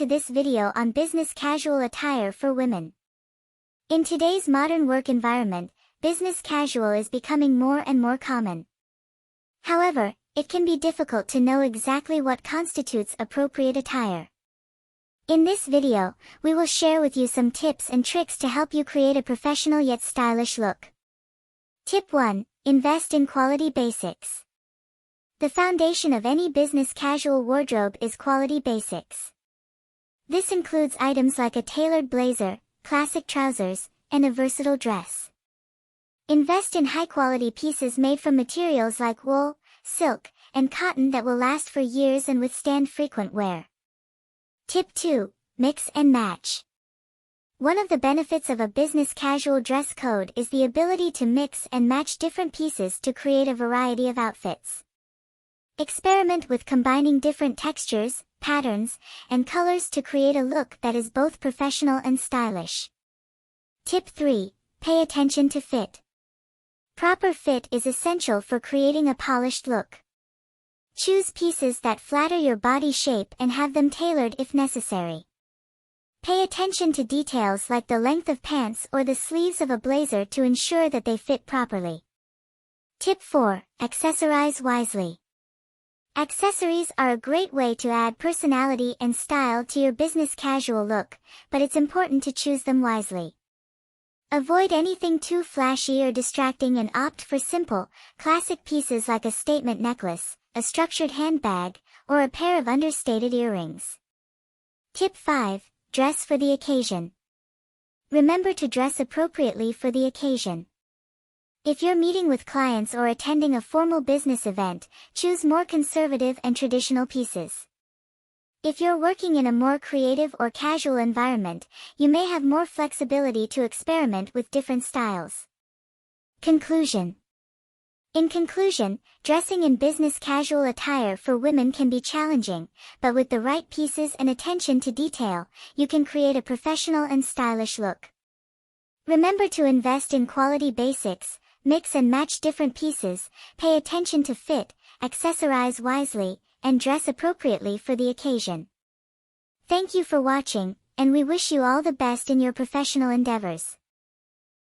to this video on business casual attire for women. In today's modern work environment, business casual is becoming more and more common. However, it can be difficult to know exactly what constitutes appropriate attire. In this video, we will share with you some tips and tricks to help you create a professional yet stylish look. Tip 1. Invest in quality basics. The foundation of any business casual wardrobe is quality basics. This includes items like a tailored blazer, classic trousers, and a versatile dress. Invest in high-quality pieces made from materials like wool, silk, and cotton that will last for years and withstand frequent wear. Tip 2. Mix and match. One of the benefits of a business casual dress code is the ability to mix and match different pieces to create a variety of outfits. Experiment with combining different textures, patterns, and colors to create a look that is both professional and stylish. Tip 3. Pay attention to fit. Proper fit is essential for creating a polished look. Choose pieces that flatter your body shape and have them tailored if necessary. Pay attention to details like the length of pants or the sleeves of a blazer to ensure that they fit properly. Tip 4. Accessorize wisely. Accessories are a great way to add personality and style to your business casual look, but it's important to choose them wisely. Avoid anything too flashy or distracting and opt for simple, classic pieces like a statement necklace, a structured handbag, or a pair of understated earrings. Tip 5. Dress for the occasion. Remember to dress appropriately for the occasion. If you're meeting with clients or attending a formal business event, choose more conservative and traditional pieces. If you're working in a more creative or casual environment, you may have more flexibility to experiment with different styles. Conclusion. In conclusion, dressing in business casual attire for women can be challenging, but with the right pieces and attention to detail, you can create a professional and stylish look. Remember to invest in quality basics, mix and match different pieces, pay attention to fit, accessorize wisely, and dress appropriately for the occasion. Thank you for watching, and we wish you all the best in your professional endeavors.